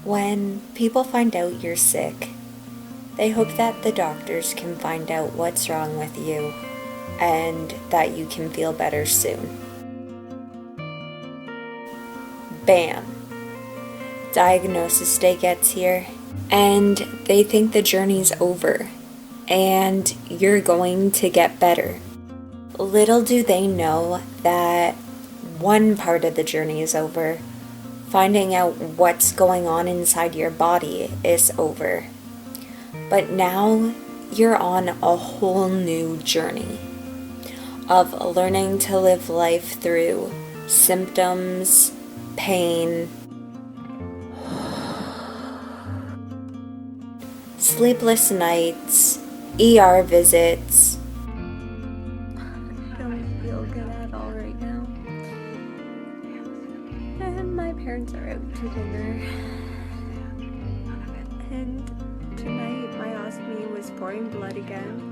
When people find out you're sick, they hope that the doctors can find out what's wrong with you and that you can feel better soon. Bam! Diagnosis day gets here, and they think the journey's over, and you're going to get better. Little do they know that one part of the journey is over. Finding out what's going on inside your body is over. But now you're on a whole new journey of learning to live life through symptoms, pain, sleepless nights, ER visits. I don't feel good at all right now. And my parents are out to dinner. And tonight my ostomy was pouring blood again.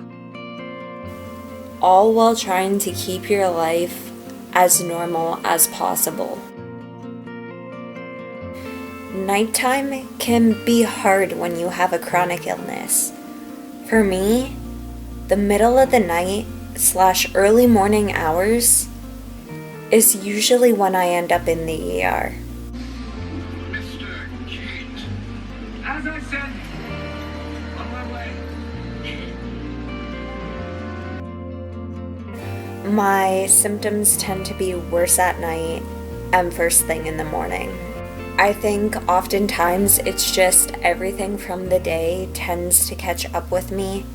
All while trying to keep your life as normal as possible. Nighttime can be hard when you have a chronic illness. For me, the middle of the night / early morning hours is usually when I end up in the ER. Mr. Kate, as I said, on my way. My symptoms tend to be worse at night and first thing in the morning. I think oftentimes it's just everything from the day tends to catch up with me,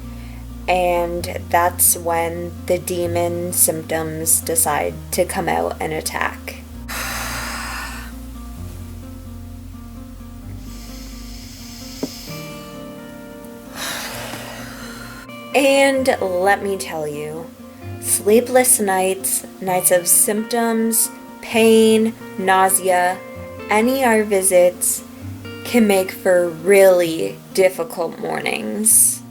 and that's when the demon symptoms decide to come out and attack. And let me tell you, sleepless nights, nights of symptoms, pain, nausea, and ER visits can make for really difficult mornings.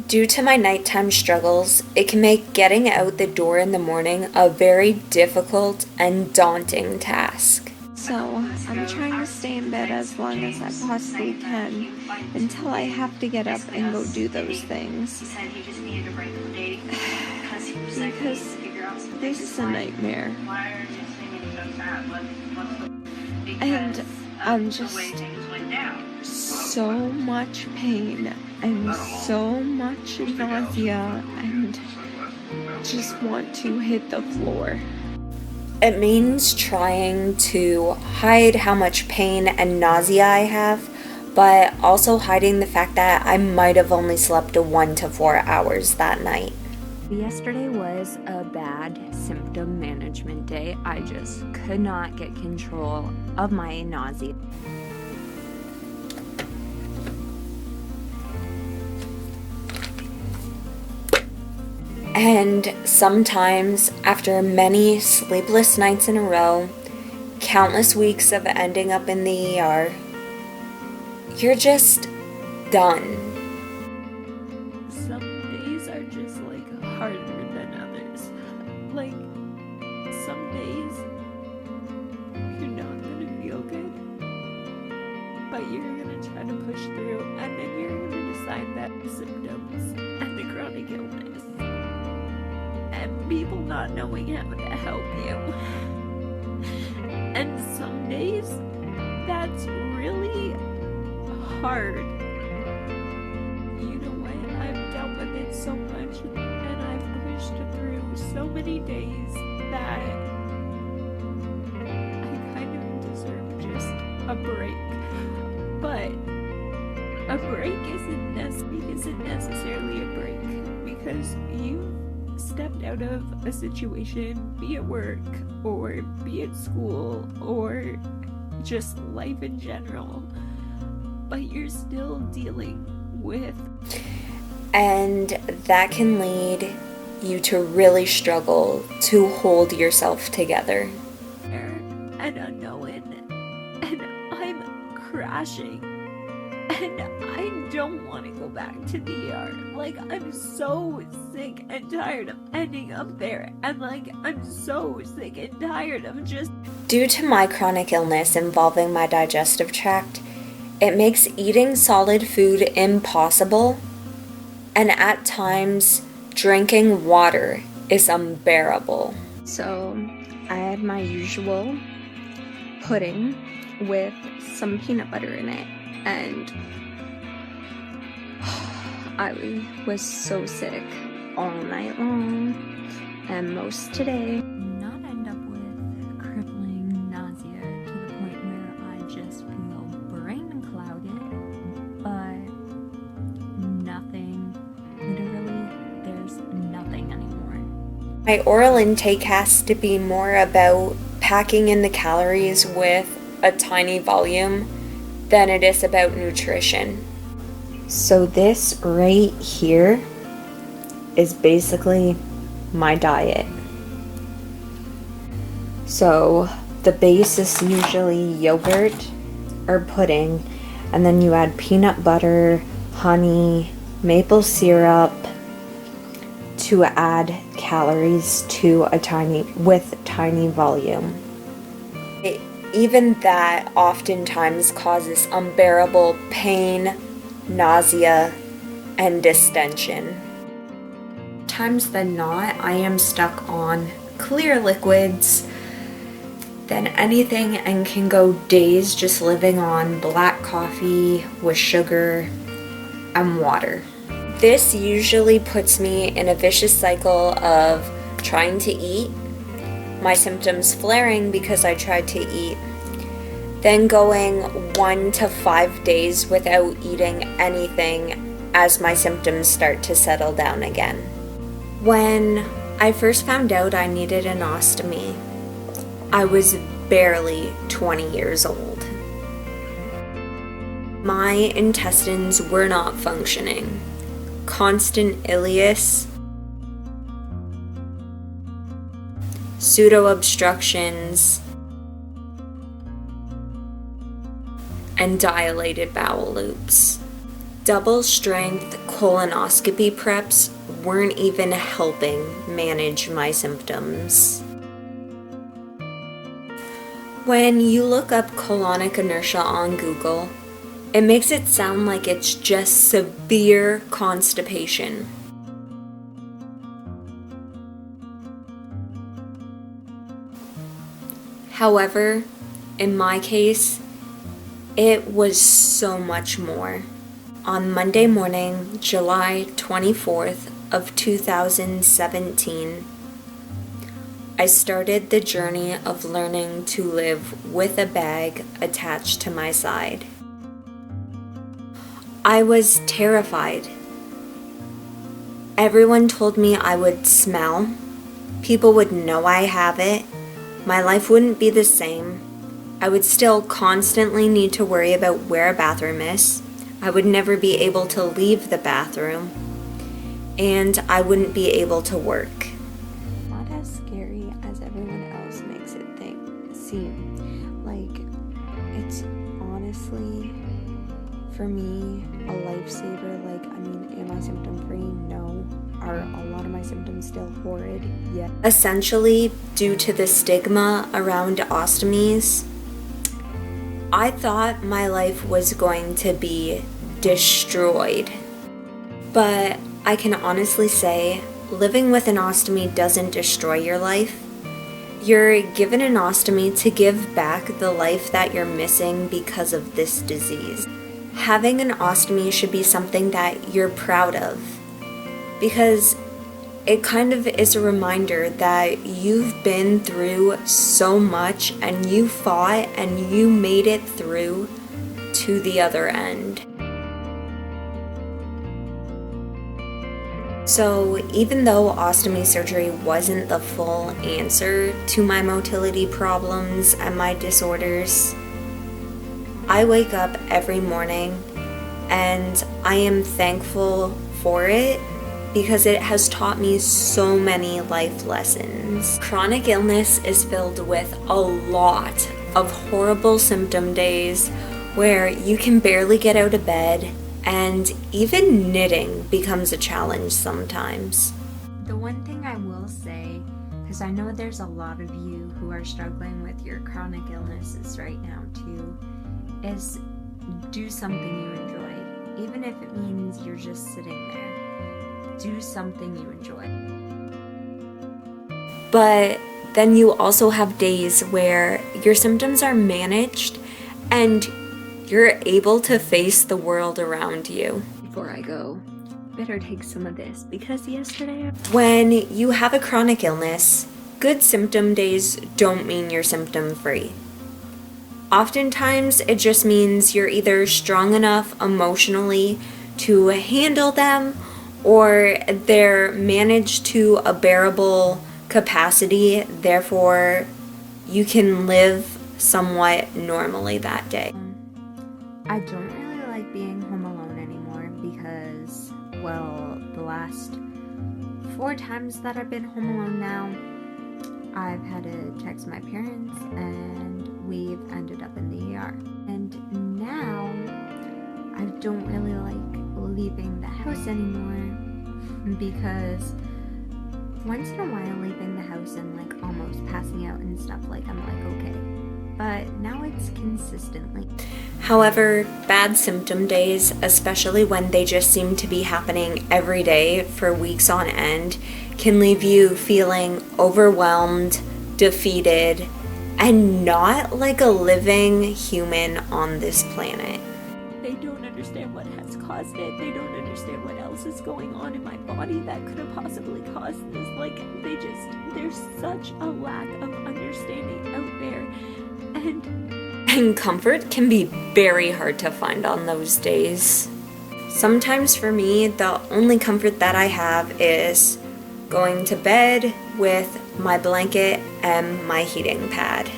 Due to my nighttime struggles, it can make getting out the door in the morning a very difficult and daunting task. So I'm trying to stay in bed as long as I possibly can until I have to get up and go do those things. Because this is a nightmare. And I'm just so much pain and so much nausea and just want to hit the floor. It means trying to hide how much pain and nausea I have, but also hiding the fact that I might have only slept 1 to 4 hours that night. Yesterday was a bad symptom management day. I just could not get control of my nausea. And sometimes, after many sleepless nights in a row, countless weeks of ending up in the ER, you're just done. Some days are just like harder than others. Like some days you're not gonna feel good, but you're gonna try to push through, and then you're gonna decide that the symptoms and the chronic illness and people not knowing how to help you. And some days that's really hard. You know what? I've dealt with it so much and I've pushed through so many days that I kind of deserve just a break. But a break isn't necessarily a break, because you stepped out of a situation, be it work or be it school or just life in general, but you're still dealing with. And that can lead you to really struggle to hold yourself together. And unknown, and I'm crashing, and I don't want to go back to the ER. Like, I'm so sick and tired of ending up there. And like, I'm so sick and tired of just... Due to my chronic illness involving my digestive tract, it makes eating solid food impossible, and at times, drinking water is unbearable. So I had my usual pudding with some peanut butter in it, and I was so sick all night long and most today. Not end up with crippling nausea to the point where I just feel brain clouded, but nothing, literally, there's nothing anymore. My oral intake has to be more about packing in the calories with a tiny volume than it is about nutrition. So this right here is basically my diet. So the base is usually yogurt or pudding, and then you add peanut butter, honey, maple syrup to add calories to with tiny volume. Even that oftentimes causes unbearable pain, nausea, and distension. Times than not, I am stuck on clear liquids than anything and can go days just living on black coffee with sugar and water. This usually puts me in a vicious cycle of trying to eat, my symptoms flaring because I tried to eat, then going 1 to 5 days without eating anything as my symptoms start to settle down again. When I first found out I needed an ostomy, I was barely 20 years old. My intestines were not functioning. Constant ileus, pseudo-obstructions, and dilated bowel loops. Double-strength colonoscopy preps weren't even helping manage my symptoms. When you look up colonic inertia on Google, it makes it sound like it's just severe constipation. However, in my case, it was so much more. On Monday morning, July 24th of 2017, I started the journey of learning to live with a bag attached to my side. I was terrified. Everyone told me I would smell. People would know I have it. My life wouldn't be the same. I would still constantly need to worry about where a bathroom is. I would never be able to leave the bathroom. And I wouldn't be able to work. Not as scary as everyone else makes it seem. Like, it's honestly, for me, a lifesaver. Like, I mean, am I symptom free? No. Are a lot of my symptoms still horrid? Yes. Essentially, due to the stigma around ostomies, I thought my life was going to be destroyed. But I can honestly say, living with an ostomy doesn't destroy your life. You're given an ostomy to give back the life that you're missing because of this disease. Having an ostomy should be something that you're proud of, because it kind of is a reminder that you've been through so much and you fought and you made it through to the other end. So even though ostomy surgery wasn't the full answer to my motility problems and my disorders, I wake up every morning and I am thankful for it because it has taught me so many life lessons. Chronic illness is filled with a lot of horrible symptom days where you can barely get out of bed, and even knitting becomes a challenge sometimes. The one thing I will say, because I know there's a lot of you who are struggling with your chronic illnesses right now too, is do something you enjoy. Even if it means you're just sitting there, do something you enjoy. But then you also have days where your symptoms are managed and you're able to face the world around you. Before I go, better take some of this because yesterday When you have a chronic illness, good symptom days don't mean you're symptom free. Oftentimes, it just means you're either strong enough emotionally to handle them or they're managed to a bearable capacity, therefore you can live somewhat normally that day. I don't really like being home alone anymore because, well, the last 4 times that I've been home alone now, I've had to text my parents and we've ended up in the ER. And now I don't really like leaving the house anymore because once in a while leaving the house and like almost passing out and stuff, like I'm like okay, but now it's consistently. However, bad symptom days, especially when they just seem to be happening every day for weeks on end, can leave you feeling overwhelmed, defeated, and not like a living human on this planet. they don't understand what has caused it. They don't understand what else is going on in my body that could have possibly caused this. Like, there's such a lack of understanding out there. And comfort can be very hard to find on those days. Sometimes for me, the only comfort that I have is going to bed with my blanket and my heating pad.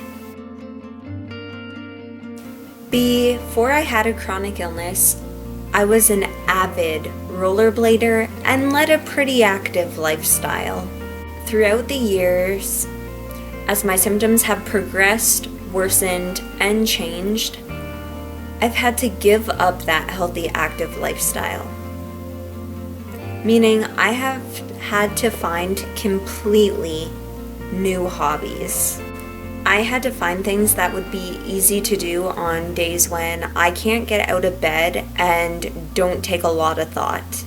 Before I had a chronic illness, I was an avid rollerblader and led a pretty active lifestyle. Throughout the years, as my symptoms have progressed, worsened, and changed, I've had to give up that healthy active lifestyle. Meaning I have had to find completely new hobbies. I had to find things that would be easy to do on days when I can't get out of bed and don't take a lot of thought.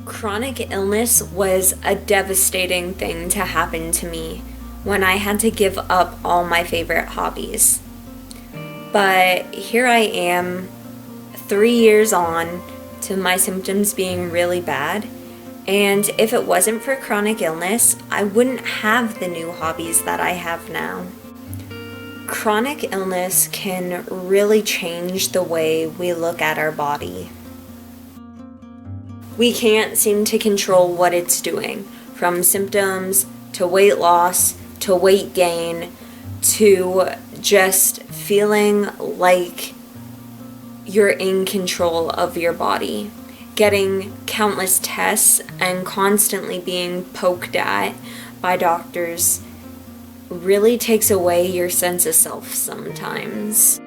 Chronic illness was a devastating thing to happen to me when I had to give up all my favorite hobbies. But here I am, 3 years on to my symptoms being really bad, and if it wasn't for chronic illness, I wouldn't have the new hobbies that I have now. Chronic illness can really change the way we look at our body. We can't seem to control what it's doing, from symptoms to weight loss to weight gain to just feeling like you're in control of your body. Getting countless tests and constantly being poked at by doctors really takes away your sense of self sometimes.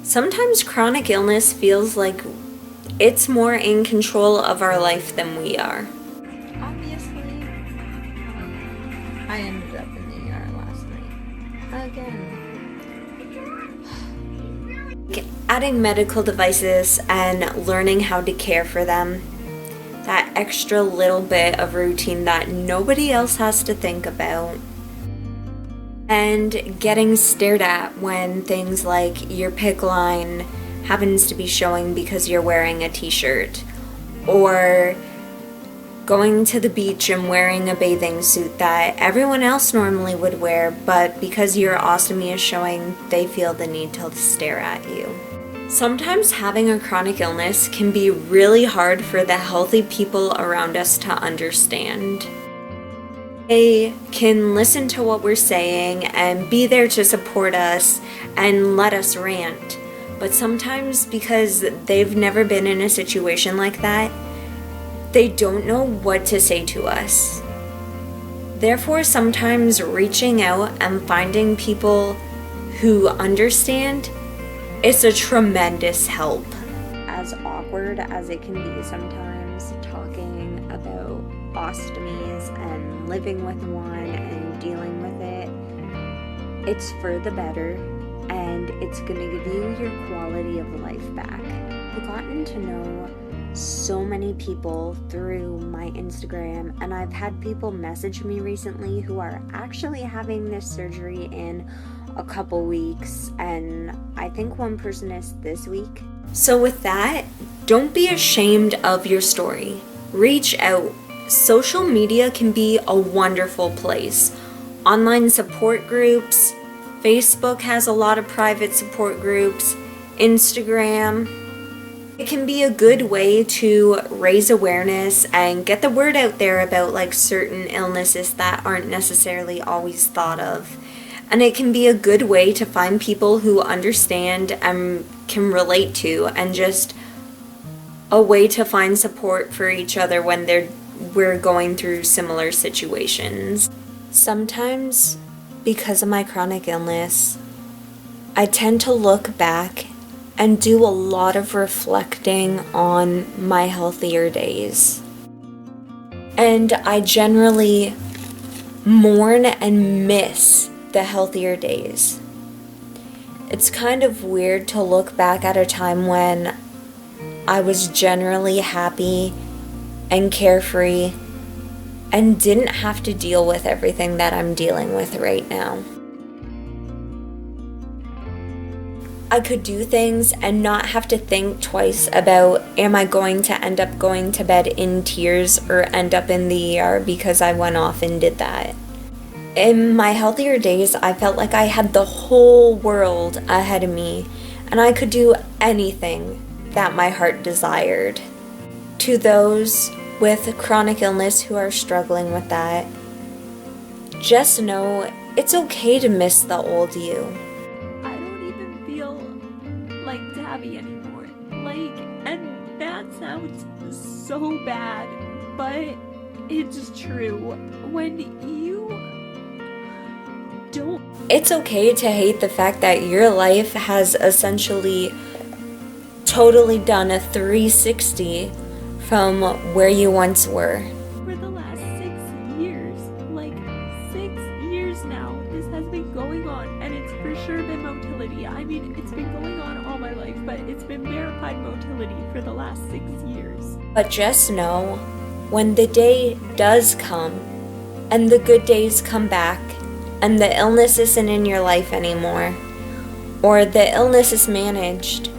Sometimes chronic illness feels like it's more in control of our life than we are. Obviously, I ended up in the ER last night. Again. Adding medical devices and learning how to care for them, that extra little bit of routine that nobody else has to think about. And getting stared at when things like your PIC line happens to be showing because you're wearing a t-shirt, or going to the beach and wearing a bathing suit that everyone else normally would wear, but because your ostomy is showing, they feel the need to stare at you. Sometimes having a chronic illness can be really hard for the healthy people around us to understand. They can listen to what we're saying and be there to support us and let us rant. But sometimes, because they've never been in a situation like that, they don't know what to say to us. Therefore, sometimes reaching out and finding people who understand is a tremendous help. As awkward as it can be sometimes, talking about ostomies and living with one and dealing with it, it's for the better, and it's going to give you your quality of life back. I've gotten to know so many people through my Instagram, and I've had people message me recently who are actually having this surgery in a couple weeks, and I think one person is this week. So with that, don't be ashamed of your story. Reach out. Social media can be a wonderful place. Online support groups, Facebook has a lot of private support groups, Instagram. It can be a good way to raise awareness and get the word out there about like certain illnesses that aren't necessarily always thought of. And it can be a good way to find people who understand and can relate to, and just a way to find support for each other when we're going through similar situations. Sometimes, because of my chronic illness, I tend to look back and do a lot of reflecting on my healthier days. And I generally mourn and miss the healthier days. It's kind of weird to look back at a time when I was generally happy and carefree and didn't have to deal with everything that I'm dealing with right now. I could do things and not have to think twice about, am I going to end up going to bed in tears or end up in the ER because I went off and did that. In my healthier days, I felt like I had the whole world ahead of me, and I could do anything that my heart desired. To those with chronic illness who are struggling with that, just know it's okay to miss the old you. I don't even feel like Tabby anymore. And that sounds so bad, but it's true. When you don't... It's okay to hate the fact that your life has essentially totally done a 360 from where you once were. For the last 6 years, 6 years now, this has been going on, and it's for sure been motility. I mean, it's been going on all my life, but it's been verified motility for the last 6 years. But just know, when the day does come, and the good days come back, and the illness isn't in your life anymore, or the illness is managed,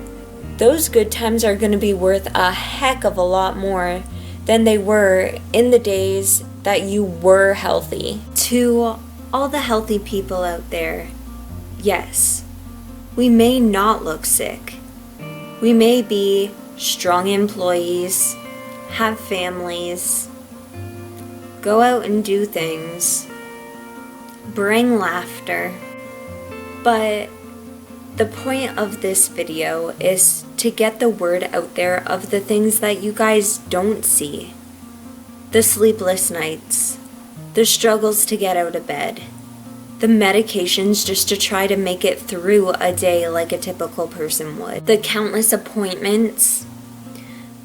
those good times are going to be worth a heck of a lot more than they were in the days that you were healthy. To all the healthy people out there, yes, we may not look sick. We may be strong employees, have families, go out and do things, bring laughter, but the point of this video is to get the word out there of the things that you guys don't see. The sleepless nights, the struggles to get out of bed, the medications just to try to make it through a day like a typical person would, the countless appointments,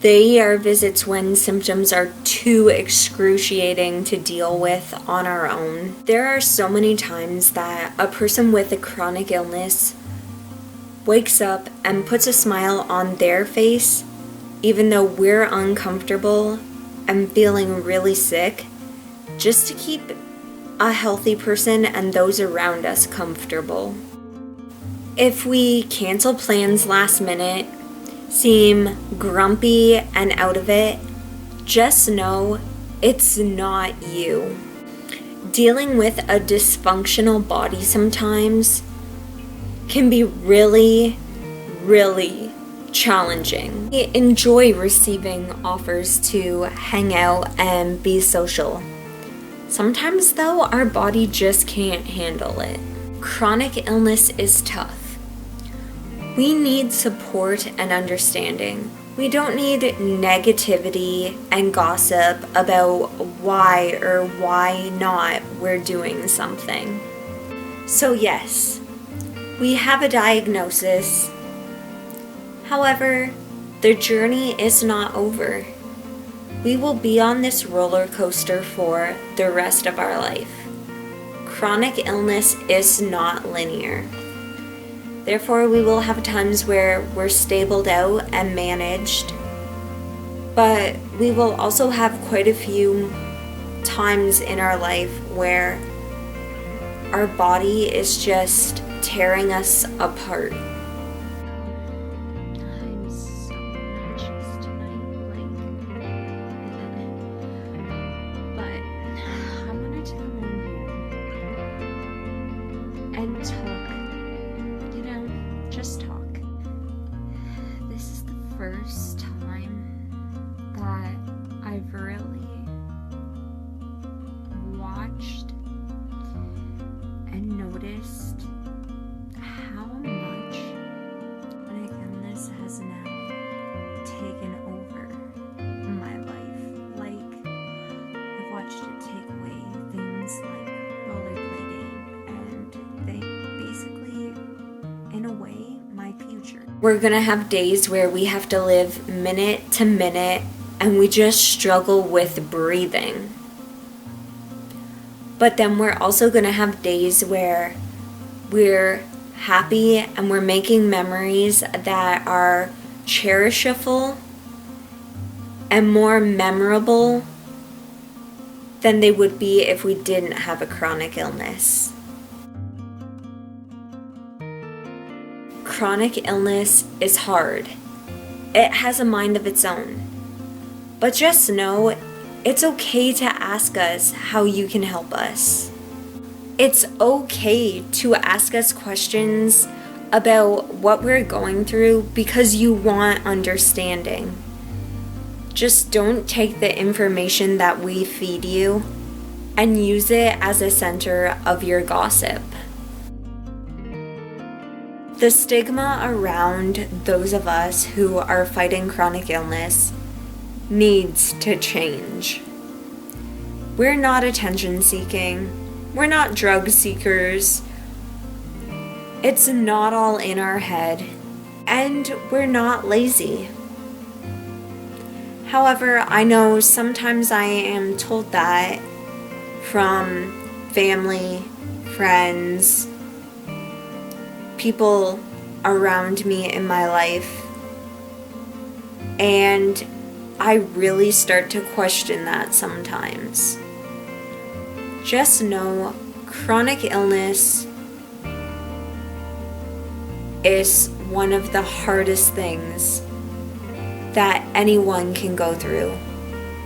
the ER visits when symptoms are too excruciating to deal with on our own. There are so many times that a person with a chronic illness wakes up and puts a smile on their face, even though we're uncomfortable and feeling really sick, just to keep a healthy person and those around us comfortable. If we cancel plans last minute, seem grumpy and out of it, just know it's not you. Dealing with a dysfunctional body sometimes can be really, really challenging. I enjoy receiving offers to hang out and be social. Sometimes though, our body just can't handle it. Chronic illness is tough. We need support and understanding. We don't need negativity and gossip about why or why not we're doing something. So yes, we have a diagnosis. However, the journey is not over. We will be on this roller coaster for the rest of our life. Chronic illness is not linear. Therefore, we will have times where we're stabled out and managed, but we will also have quite a few times in our life where our body is just tearing us apart. I'm so anxious tonight, but I wanted to come on here and talk. Just talk. This is the first time that I've really watched and noticed how much chronic illness has now taken over my life. Like, I've watched it take away things like rollerblading, and they basically, in a way, my future. We're gonna have days where we have to live minute to minute and we just struggle with breathing. But then we're also gonna have days where we're happy and we're making memories that are cherishable and more memorable than they would be if we didn't have a chronic illness. Chronic illness is hard. It has a mind of its own. But just know, it's okay to ask us how you can help us. It's okay to ask us questions about what we're going through because you want understanding. Just don't take the information that we feed you and use it as a center of your gossip. The stigma around those of us who are fighting chronic illness needs to change. We're not attention seeking. We're not drug seekers. It's not all in our head. And we're not lazy. However, I know sometimes I am told that from family, friends, people around me in my life, and I really start to question that sometimes. Just know, chronic illness is one of the hardest things that anyone can go through.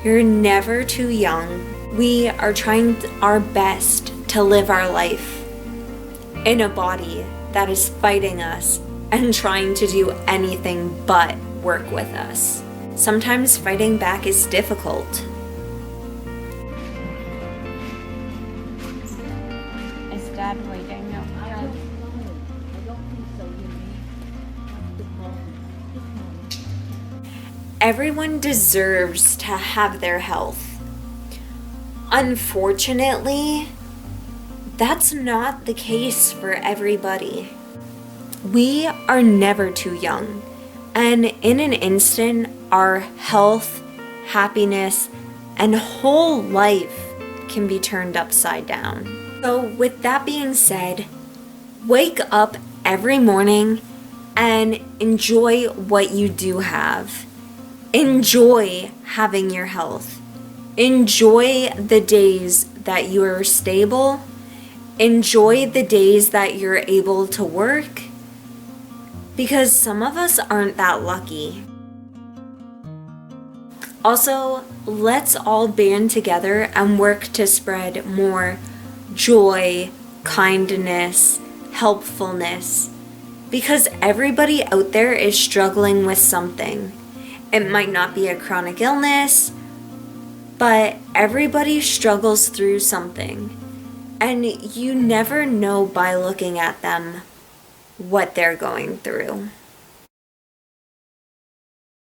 You're never too young. We are trying our best to live our life in a body that is fighting us and trying to do anything but work with us. Sometimes fighting back is difficult. Is Dad waiting? No. Everyone deserves to have their health. Unfortunately, that's not the case for everybody. We are never too young, and in an instant, our health, happiness, and whole life can be turned upside down. So with that being said, wake up every morning and enjoy what you do have. Enjoy having your health. Enjoy the days that you are stable. Enjoy the days that you're able to work, because some of us aren't that lucky. Also, let's all band together and work to spread more joy, kindness, helpfulness, because everybody out there is struggling with something. It might not be a chronic illness, but everybody struggles through something. And you never know by looking at them what they're going through.